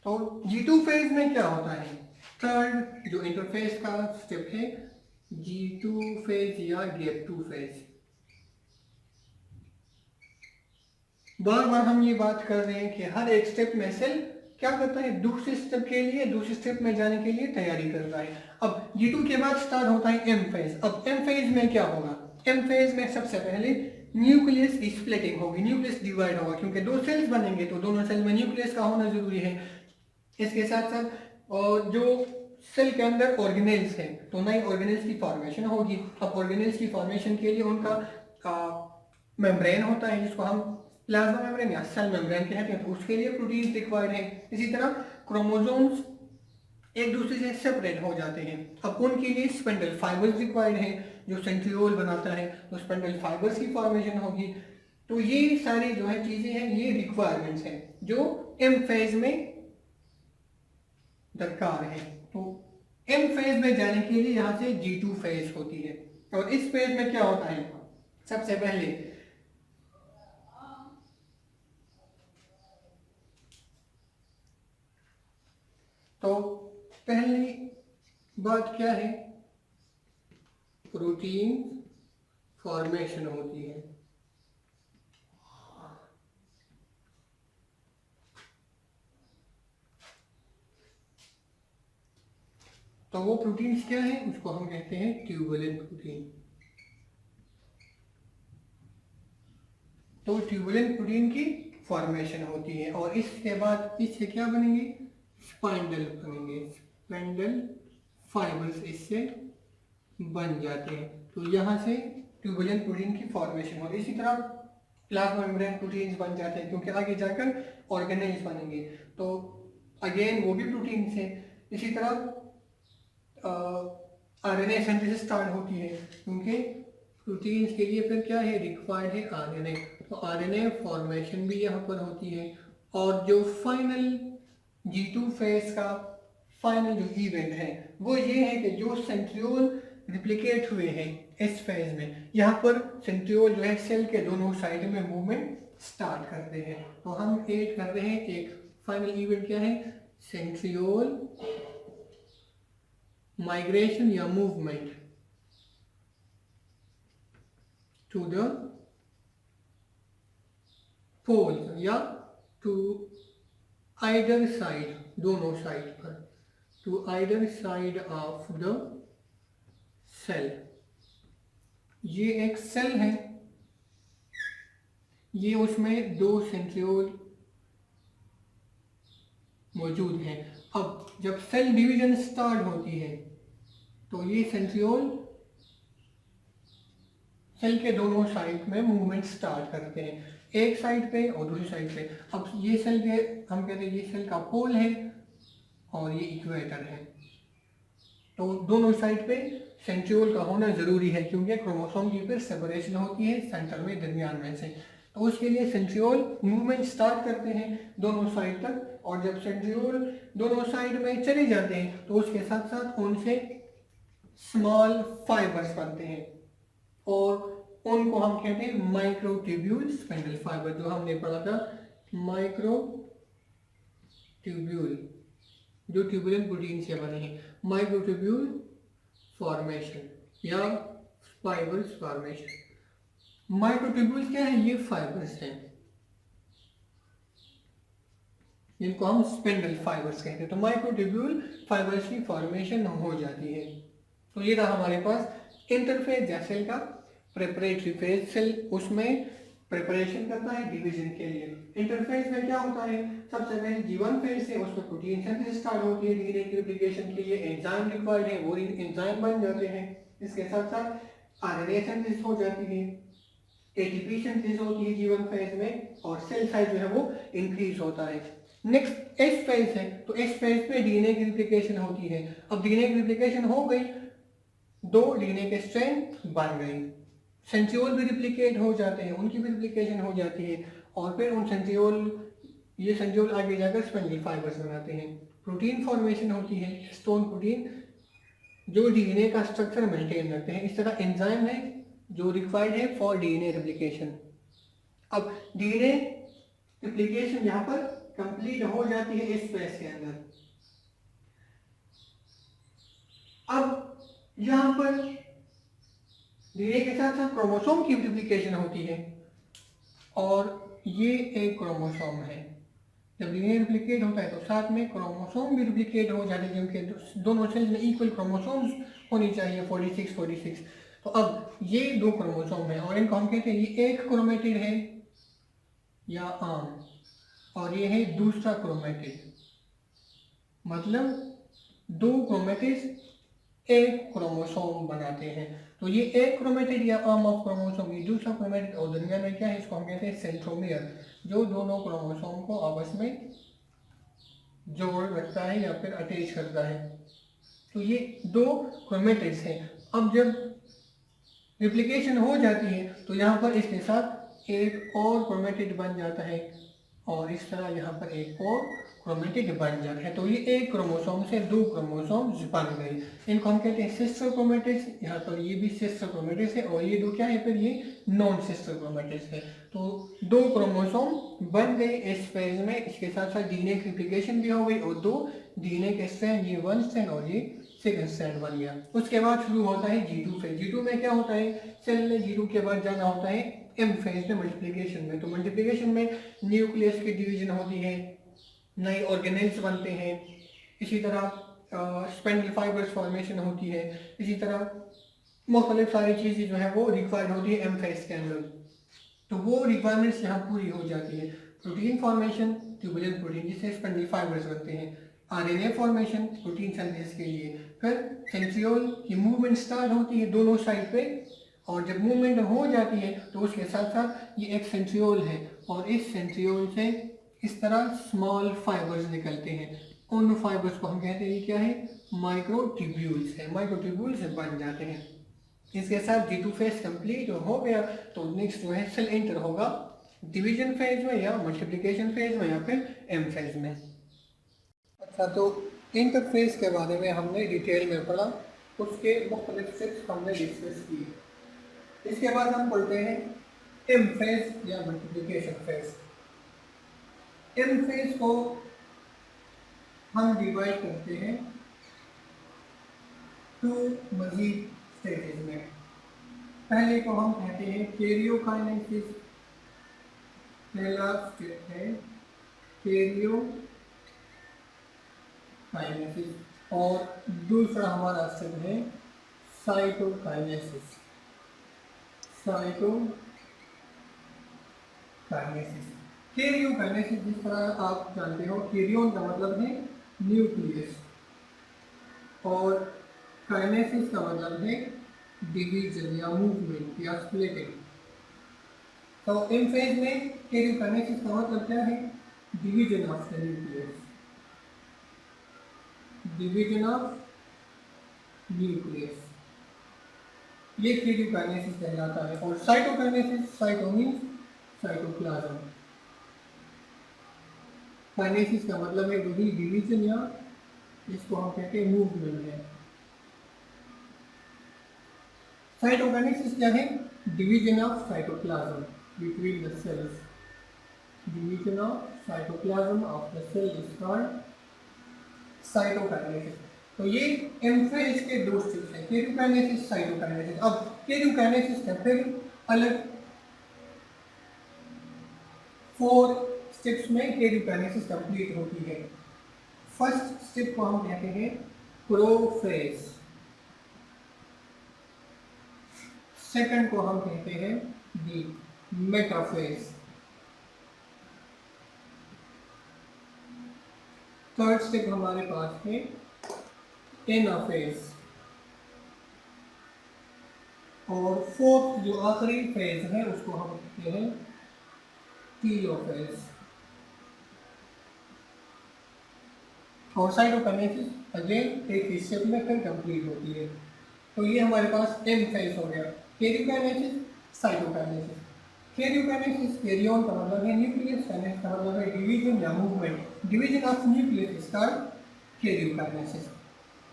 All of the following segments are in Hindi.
तो G2 फेज में क्या होता है, थर्ड जो इंटरफेस का स्टेप है G2 फेज या गैप 2 फेज। बार बार हम ये बात कर रहे हैं कि हर एक स्टेप में सेल क्या करता है, दूसरे स्टेप के लिए, दूसरे स्टेप में जाने के लिए तैयारी कर रहा है। अब G2 के बाद स्टार्ट होता है M फेज। अब M फेज में क्या होगा, M फेज में सबसे पहले न्यूक्लियस स्प्लिटिंग होगी, न्यूक्लियस डिवाइड होगा, क्योंकि दो सेल्स बनेंगे तो दोनों सेल में न्यूक्लियस का होना जरूरी है। इसके साथ साथ जो सेल के अंदर ऑर्गेनेल्स हैं तो नई ऑर्गेनेल्स की फॉर्मेशन होगी। अब ऑर्गेनेल्स की फॉर्मेशन के लिए उनका मेम्ब्रेन होता है जिसको हम प्लाज्मा मेम्ब्रेन या सेल मेम्ब्रेन कहते हैं, तो उसके लिए प्रोटीन रिक्वायर्ड है। इसी तरह क्रोमोसोम्स एक दूसरे से सेपरेट हो जाते हैं, अब उनके लिए स्पेंडल फाइबर्स रिक्वायर्ड है, जो सेंट्रियोल बनाता है तो स्पेंडल फाइबर्स की फॉर्मेशन होगी। तो ये सारी जो है चीजें हैं, ये रिक्वायरमेंट्स हैं जो एम फेज में दरकार है। तो एम फेज में जाने के लिए यहां से G2 फेज होती है। और इस फेज में क्या होता है, सबसे पहले तो पहली बात क्या है, प्रोटीन फॉर्मेशन होती है। तो वो प्रोटीन्स क्या है, उसको हम कहते हैं ट्यूबुलेंट प्रोटीन। तो ट्यूबुलेंट प्रोटीन की फॉर्मेशन होती है और इसके बाद इससे क्या बनेंगे, स्पाइंडल बनेंगे, स्पाइंडल फाइबर्स इससे बन जाते हैं। तो यहाँ से ट्यूबुलेंट प्रोटीन की फॉर्मेशन होती है। इसी तरह प्लाज्मा मेम्ब्रेन प्रोटीन्स बन जाते हैं, क्योंकि आगे जाकर ऑर्गेनेल्स बनेंगे तो अगेन वो भी प्रोटीन्स हैं। इसी तरह आरएनए सिंथेसिस स्टार्ट होती है, क्योंकि प्रोटीन्स के लिए फिर क्या है, रिक्वायर्ड है आरएनए, तो आरएनए फॉर्मेशन भी यहाँ पर होती है। और जो फाइनल G2 फेज का फाइनल जो इवेंट है वो ये है कि जो सेंट्रियोल रिप्लिकेट हुए हैं इस फेज में, यहाँ पर सेंट्रियोल जो है सेल के दोनों साइड में मूवमेंट स्टार्ट करते हैं। तो हम ऐड कर रहे हैं एक फाइनल इवेंट क्या है, सेंट्रियोल माइग्रेशन या मूवमेंट टू द पोल या टू आइदर साइड, दोनों साइड पर, to either side of the cell. ये एक सेल है, ये उसमें दो सेंट्रियोल मौजूद हैं। अब जब सेल डिवीजन स्टार्ट होती है तो ये सेंट्रियोल सेल के दोनों साइड में मूवमेंट स्टार्ट करते हैं, एक साइड पे और दूसरी साइड पे। अब ये सेल के हम कहते हैं ये सेल का पोल है और ये इक्वेटर है, तो दोनों साइड पे सेंट्रियोल का होना जरूरी है, क्योंकि क्रोमोसोम की फिर सेपरेशन होती है सेंटर में, दरमियान में से। तो उसके लिए सेंट्रियोल मूवमेंट स्टार्ट करते हैं दोनों साइड तक, और जब सेंट्रियोल दोनों साइड में चले जाते हैं तो उसके साथ साथ उनसे स्मॉल फाइबर्स बनते हैं और उनको हम कहते हैं माइक्रोट्यूब्यूल स्पिंडल फाइबर, जो हमने पढ़ा था माइक्रोट्यूब्यूल, जो ट्यूबुलेंट प्रोटीन से बने हैं। माइक्रोट्यूब्यूल फॉर्मेशन या फाइबर्स फॉर्मेशन। माइक्रोट्यूब्यूल क्या है, ये फाइबर्स हैं जिनको हम स्पिंडल फाइबर्स कहते हैं। तो माइक्रोट्यूब्यूल फाइबर्स की फॉर्मेशन हो जाती है। तो ये रहा हमारे पास इंटरफेज या सेल का प्रेपरेटरी फेज, सेल उसमें प्रिपरेशन करता है डिवीजन के लिए। इंटरफेज में क्या होता है, सबसे पहले G1 फेज से उसमें प्रोटीन सिंथेसिस स्टार्ट होती है, डीएनए की रेप्लिकेशन के लिए एंजाइम रिक्वायर्ड है, वो एंजाइम बन जाते हैं। इसके साथ साथ आरएनए सिंथेसिस हो जाती है, एटीपी सिंथेसिस होती है G1 फेज में, और सेल साइज जो है वो इंक्रीज होता है। नेक्स्ट एस फेज है, तो एस फेज में डीएनए की रेप्लिकेशन होती है। अब डीएनए की रेप्लिकेशन हो गई, दो डीएनए के स्ट्रैंड बन गई, सेंट्रियोल भी रिप्लिकेट हो जाते हैं, उनकी भी रिप्लिकेशन हो जाती है, और फिर उन सेंट्रियोल, ये सेंट्रियोल आगे जाकर स्पिंडल फाइबर्स बनाते हैं। प्रोटीन फॉर्मेशन होती है, स्टोन प्रोटीन जो डीएनए का स्ट्रक्चर मेंटेन रखते हैं। इस तरह एंजाइम है जो रिक्वायर्ड है फॉर डीएनए रेप्लिकेशन। अब डीएनए रेप्लिकेशन यहाँ पर कंप्लीट हो जाती है इस फेज के अंदर। अब यहां पर डीएनए के साथ साथ क्रोमोसोम की डुप्लीकेशन होती है और ये एक क्रोमोसोम है। जब डीएनए डुप्लीकेट होता है तो साथ में क्रोमोसोम भी डुप्लीकेट हो जाते हैं, क्योंकि दोनों सेल्स में इक्वल क्रोमोसोम्स होनी चाहिए 46। तो अब ये दो क्रोमोसोम है और इनको हम कहते हैं ये एक क्रोमेटिड है या आर्म, और ये है दूसरा क्रोमेटिड। मतलब दो क्रोमेटिड्स एक क्रोमोसोम बनाते हैं। तो ये एक क्रोमेटिड या आर्म ऑफ क्रोमोसोम, ये दूसरा क्रोमेटिड, और दुनिया में क्या है, इसको हम कहते हैं सेंट्रोमियर, जो दोनों क्रोमोसोम को आपस में जोड़ रखता है या फिर अटैच करता है। तो ये दो क्रोमेटिड्स हैं। अब जब रिप्लिकेशन हो जाती है तो यहाँ पर इसके साथ एक और क्रोमेटिड बन जाता है और इस तरह यहाँ पर एक और क्रोमेटिड बन जाता है। तो ये एक क्रोमोसोम से दो क्रोमोसोम्स बन गए, इनको हम कहते हैं सिस्टर क्रोमेटिड्स। यहाँ पर ये भी सिस्टर क्रोमेटिड्स है और ये दो क्या है, फिर ये नॉन सिस्टर क्रोमेटिड्स है। तो दो क्रोमोसोम बन गए इस फेज में, इसके साथ साथ डीएनए की रिप्लिकेशन भी हो गई और दो डीएनए के स्ट्रैंड, ये वन स्ट्रैंड और ये सेकंड स्ट्रैंड बन गया। उसके बाद शुरू होता है G2 फेज। G2 में क्या होता है, सेल ने G2 के बाद जाना होता है M फेज में, मल्टीप्लिकेशन में। तो मल्टीप्लिकेशन में न्यूक्लियस की डिवीजन होती है, नए ऑर्गेनेल्स बनते हैं, इसी तरह स्पेंडल फाइबर्स फॉर्मेशन होती है, इसी तरह मुख्तलिफ सारी चीज़ें जो है वो रिक्वायर्ड होती है एम फेज के अंदर। तो वो रिक्वायरमेंट्स यहाँ पूरी हो जाती है। प्रोटीन फॉर्मेशन, ट्यूबुलर प्रोटीन जिससे स्पेंडल फाइबर्स बनते हैं, आरएनए फॉर्मेशन प्रोटीन सिंथेसिस के लिए, फिर सेंट्रियोल की मूवमेंट स्टार्ट होती है दोनों साइड पे, और जब मूवमेंट हो जाती है तो उसके साथ साथ ये एक सेंट्रियोल है और इस सेंट्रियोल से इस तरह स्मॉल फाइबर्स निकलते हैं। उन फाइबर्स को हम कहते हैं क्या है, माइक्रोट्यूब्यूल्स है, माइक्रोट्यूब्यूल्स बन जाते हैं। इसके साथ G2 फेज कंप्लीट हो गया तो नेक्स्ट जो है सेल एंटर होगा डिवीजन फेज में या मल्टीप्लिकेशन फेज में या फिर एम फेज में। अच्छा, तो इंटरफेस के बारे में हमने डिटेल में पढ़ा, उसके मुख्तलिफ स्टेप्स हमने डिस्कस किए। इसके बाद हम पढ़ते हैं एम फेज या मल्टीप्लिकेशन फेज। एम फेज को हम डिवाइड करते हैं टू मजीद स्टेजेस में। पहले को हम कहते हैं कैरियोकाइनेसिस, पहला स्टेप है कैरियोकाइनेसिस, और दूसरा हमारा स्टेप है साइटोकाइनेसिस। कैरियोकाइनेसिस जिस तरह आप जानते हो, कैरियोन का मतलब है न्यूक्लियस और काइनेसिस का मतलब है डिवीजन या मूवमेंट या स्प्लिटिंग। तो इन फेज में कैरियोकाइनेसिस का मतलब क्या है, division of the nucleus, division of nucleus, ये कैरियोकाइनेसिस कहलाता है। और cytokinesis, cyto means cytoplasm, kinesis का मतलब है वही डिवीजन या इसको हम कहते हैं मूवमेंट है। साइटोकाइनेसिस क्या है, division of cytoplasm between the cells, division of cytoplasm of the cell is called cytokinesis. तो ये एम फेज के दो स्टेप्स हैं, कैरियोकाइनेसिस, साइटोकाइनेसिस। अब कैरियोकाइनेसिस का फिर अलग 4 स्टेप्स में कैरियोकाइनेसिस कंप्लीट होती है। फर्स्ट स्टेप को हम कहते हैं प्रोफेज, सेकंड को हम कहते हैं दी मेटाफेज, थर्ड स्टेप हमारे पास है एनाफेज, और फोर्थ जो आखिरी फेज है उसको हम कहते हैं टीलोफेज। और साइटोकाइनेसिस अगेन एक ही स्टेप में फिर कंप्लीट होती है। तो ये हमारे पास एम फेज हो गया, कैरियोकाइनेसिस, साइटोकाइनेसिस। कैरियोकाइनेसिस, कैरियन का मतलब है न्यूक्लियस, काइनेसिस का मतलब है डिवीजन या movement. Division of nucleus is called karyokinesis.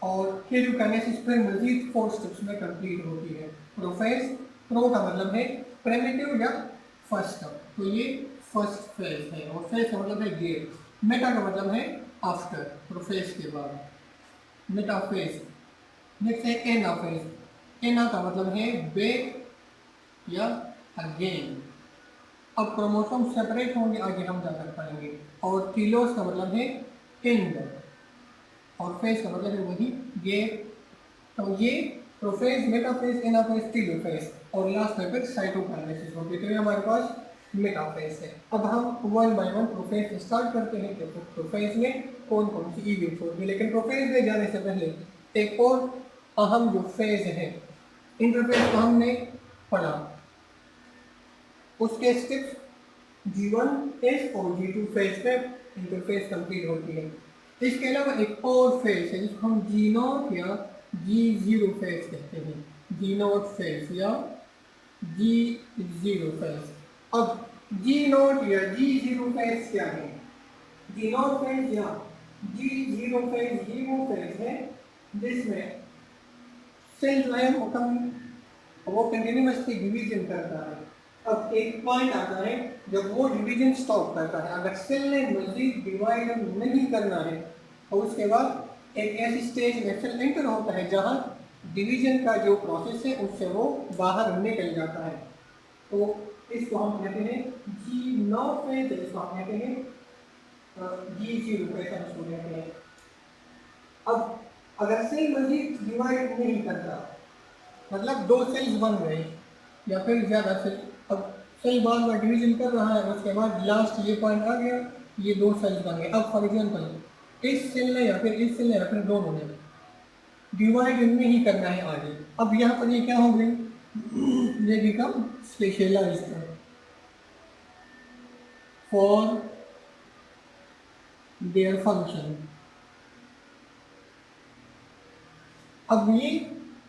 और कैरियोकाइनेसिस फिर मजीद 4 स्टेप्स में कंप्लीट होती है। प्रोफेज, प्रो का मतलब है प्रिमिटिव या फर्स्ट स्टेप, तो ये फर्स्ट फेज है, और फेज का मतलब है गेट। मेटा का मतलब है आफ्टर, प्रोफेस के बाद, मेटाफेज। नेक्स्ट है एनाफेज। एना का मतलब है बैक या अगेन। अब क्रोमोसोम सेपरेट होंगे, आगे हम जाकर पढ़ेंगे। और टीलोस का मतलब है एंड, और फेज का मतलब है वही गैप। तो ये प्रोफेज, मेटाफेज, एनाफेज, टीलोफेज, और लास्ट में फिर साइटोकाइनेसिस होगी। तो ये हमारे पास मेटाफेज है। अब हम one by one prophase start करते हैं कि प्रोफेज में कौन कौन सी इवेंट्स होगी। लेकिन प्रोफेज में जाने से पहले एक और अहम जो फेज है, इंटरफेज को हमने पढ़ा, उसके स्टेप्स G1 फेज और G2 फेज पे इंटरफेस कंप्लीट होती है। इसके अलावा एक और फेज है जिसको हम G0 या G0 फेज कहते हैं, G0 फेज या G0 फेज। अब G0 या G0 फेज क्या है? G0 फेज या G0 फेज ये वो फेज है जिसमें सेल जो है वो कंटिन्यूअसली डिवीजन करता है। अब एक पॉइंट आता है जब वो डिवीजन स्टॉप करता है। अगर सेल ने मजीद डिवाइड नहीं करना है और उसके बाद एक ऐसी स्टेज में सेल एंटर होता है जहां डिवीजन का जो प्रोसेस है उससे वो बाहर निकल जाता है। तो इसको हम कहते हैं G0 फेज, जिसको हम कहते हैं G0 फेज इसको कहते हैं। अब अगर सेल मजीद डिवाइड नहीं करता, मतलब दो सेल्स बन गए या फिर ज़्यादा सेल, अब सेल बार बार डिवीजन कर रहा है, उसके बाद लास्ट ये पॉइंट आ गया, ये दो सेल्स बन गए। अब फॉर एग्जांपल इस सेल ने या फिर इस सेल ने या फिर दोनों ने डिवाइड नहीं करना है आगे। अब यहाँ पर ये क्या हो गई, ये become specialised for their function. अब ये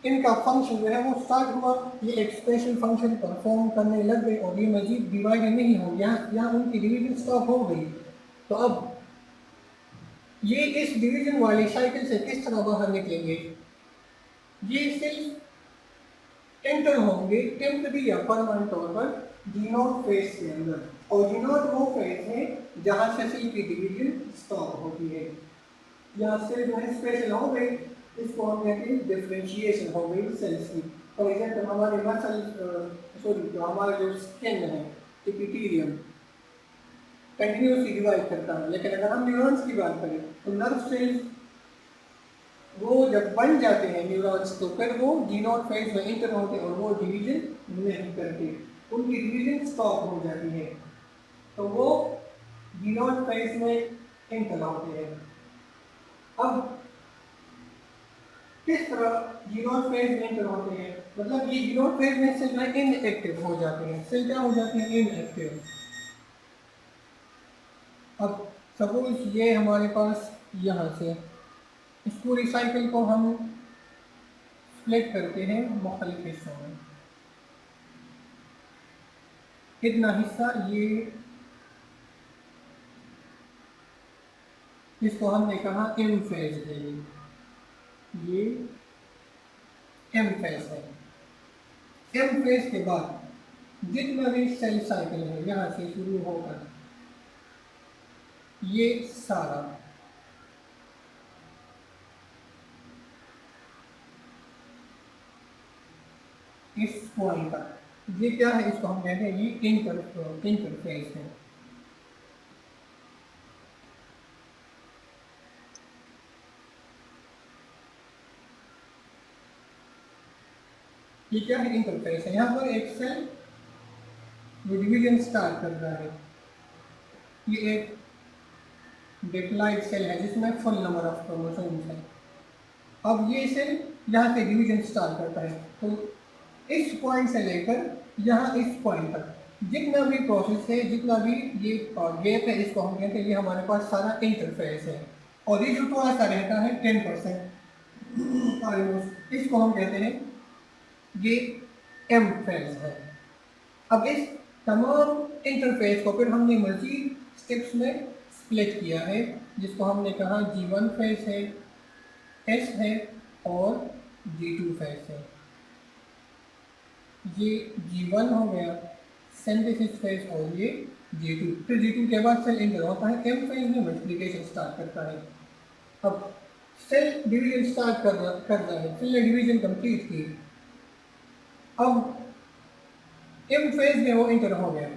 इनका फंक्शन जो है वो स्टार्ट हुआ, ये एक स्पेशल फंक्शन परफॉर्म करने लग गए और ये मजीद डिवाइड नहीं हो, यहाँ उनकी डिवीजन स्टॉप हो गई। तो अब ये इस डिवीजन वाली साइकिल से किस तरह बाहर निकलेंगे? ये सिर्फ एंटर होंगे टेम्पररी या परमानेंट तौर पर G0 फेज के अंदर, और G0 वो फेज है जहां से सेल की डिवीजन स्टॉप होती है। यहाँ सेल जो है स्पेशल हो गई, इसको हम कहते हैं डिफरेंशिएशन हो गई सेल्स की। फॉर एग्जाम्पल हमारे मसल, सॉरी, जो हमारा जो स्किन है, एपिथेलियम कंटिन्यूसली डिवाइड करता है। लेकिन अगर हम न्यूरॉन्स की बात करें तो नर्व सेल्स वो जब बन जाते हैं न्यूरॉन्स, तो फिर वो G0 फेज में इंटर होते हैं और वो डिवीजन नहीं करते, उनकी डिवीजन स्टॉप हो जाती है, तो वो G0 फेज में इंटर होते हैं। अब किस तरह G0 फेज में इंटर होते हैं, मतलब ये G0 फेज में सेल में इनएक्टिव हो जाते हैं। सेल क्या हो जाते हैं? इनएक्टिव। अब सपोज ये हमारे पास यहाँ से इस पूरी साइकिल को हम स्प्लिट करते हैं मुख्तलिफ हिस्सों में। कितना हिस्सा, ये इसको हमने कहा एम फेज है, ये एम फेज है। एम फेज के बाद जितना भी सेल साइकिल है यहाँ से शुरू होकर ये सारा इस पॉइंट तक, ये क्या है? इसको हम कहते हैं ये इंटरफेस है। ये क्या है? इंटरफेस है। यहाँ पर एक सेल जो डिवीजन स्टार्ट कर रहा है, ये एक डिप्लॉइड सेल है जिसमें फुल नंबर ऑफ क्रोमोसोम्स है। अब ये सेल यहाँ से डिवीजन स्टार्ट करता है, तो इस पॉइंट से लेकर यहाँ इस पॉइंट तक जितना भी प्रोसेस है, जितना भी ये गैप है, इसको हम कहते हैं ये हमारे पास सारा इंटरफेस है। और ये जो थोड़ा सा रहता है 10% ऑलमोस्ट, इसको हम कहते हैं ये एम फेज है। अब इस तमाम इंटरफेस को फिर हमने मजीद स्टेप्स में स्प्लिट किया है, जिसको हमने कहा G1 फेज है, S है और G2 फेज है। ये G1 हो गया सिंथेसिस फेज और ये G2, फिर G2 के बाद सेल इंटर होता है, M फेज में मल्टीप्लिकेशन स्टार्ट करता है। अब सेल डिवीजन स्टार्ट कर रहा है, सेल ने डिवीजन कंप्लीट की। अब M फेज में वो इंटर हो गया,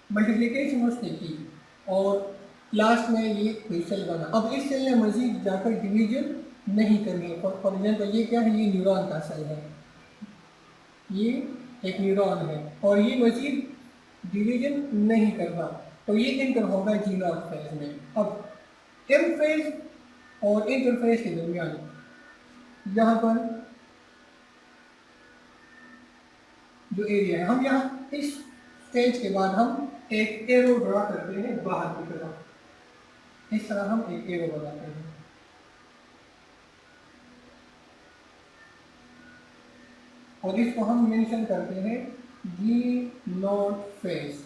मल्टीप्लिकेशन उसने की और लास्ट में ये कोई सेल बना। अब इस सेल ने मजीद जाकर डिवीजन नहीं करनी है। फॉर एग्जाम्पल ये क्या है, ये न्यूरॉन का सेल है, ये एक न्यूरॉन है और ये मजीद डिवीजन नहीं कर रहा, तो ये इंटर होगा G0 फेज में। अब M फेज और इंटरफेस के दरमियान यहाँ पर जो एरिया है, हम यहाँ इस स्टेज के बाद हम एक एरो ड्रा करते हैं बाहर की तरफ, इस तरह हम एक एरो बनाते हैं। और इसको हम मेंशन करते हैं G0 फेज।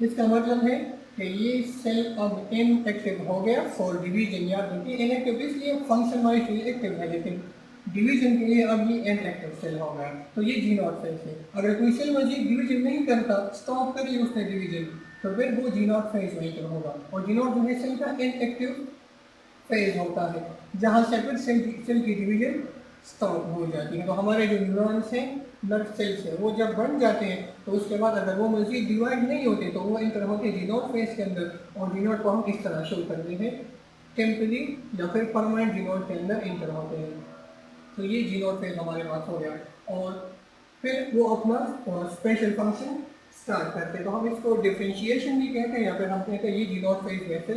इसका मतलब है कि ये सेल अब इनएक्टिव हो गया फॉर डिवीजन। याद रखिए इनएक्टिव इसलिए फंक्शन वाइज एक्टिव है, लेकिन डिवीजन के लिए अब ये इनएक्टिव सेल हो गया, तो ये G0 फेज है। अगर कोई सेल मजीद डिवीजन नहीं करता, स्टॉप कर लिया उसने डिवीजन, तो फिर वो G0 फेज में एंटर होगा। और G0 जो है सेल का इनएक्टिव फेज होता है, जहाँ सेपरेट सेल की डिवीजन स्टॉप हो जाती है। तो हमारे जो न्यूरॉन्स हैं, ब्लड सेल्स हैं, वो जब बन जाते हैं तो उसके बाद अगर वो मजीद डिवाइड नहीं होते तो वो इंटर होते हैं G0 फेज के अंदर। और G0 को हम इस तरह शो करते हैं, टेम्पररी या फिर परमानेंट G0 के अंदर इंटर होते हैं। तो ये G0 फेज हमारे पास हो गया और फिर वो अपना स्पेशल फंक्शन स्टार्ट करते हैं। तो हम इसको डिफ्रेंशिएशन भी कहते हैं या फिर हम कहते हैं ये G0 फेज वैसे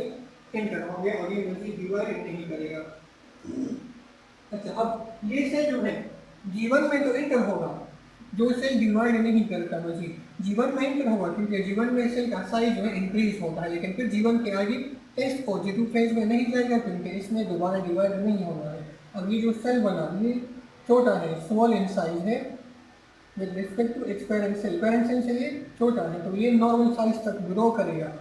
इंटर हो गया और ये मजीद डिवाइड नहीं करेगा। अच्छा, अब ये सेल जो है G1 में तो इंटर होगा, जो सेल डिवाइड नहीं करता मजीद G1 में इंटर होगा, क्योंकि G1 में सेल का साइज जो है इंक्रीज होता है, लेकिन फिर G1 के आगे S और G2 फेज में नहीं जाएगा क्योंकि इसमें दोबारा डिवाइड नहीं होना है। अब ये जो सेल बना ये छोटा है, स्मॉल इन साइज है with respect to its parent cell. Parent cell से ये छोटा है तो ये नॉर्मल साइज तक ग्रो करेगा,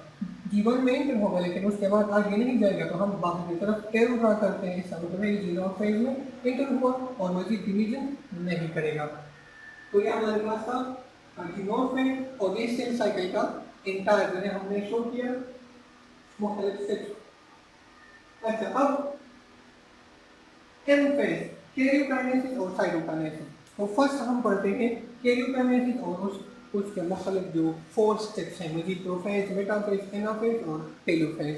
G1 में इंटर होगा लेकिन उसके बाद आगे नहीं जाएगा। तो हम बाहर की तरफ एरो ड्रा करते हैं, इसका मतलब है G0 फेज में इंटर हुआ और मजीद डिवीजन नहीं करेगा। तो ये हमारे पास था G0 फेज और ये सेल साइकिल का इंटायर जो है हमने शो किया मुख्तलिफ स्टेप्स। अच्छा, अब M फेज, कैरियोकाइनेसिस और साइटोकाइनेसिस। तो फर्स्ट हम पढ़ते हैं कैरियोकाइनेसिस और उसके मुख्तलिफ जो 4 स्टेप्स हैं, मजीद प्रोफेज, मेटाफेज, एनाफेज और टेलोफेज।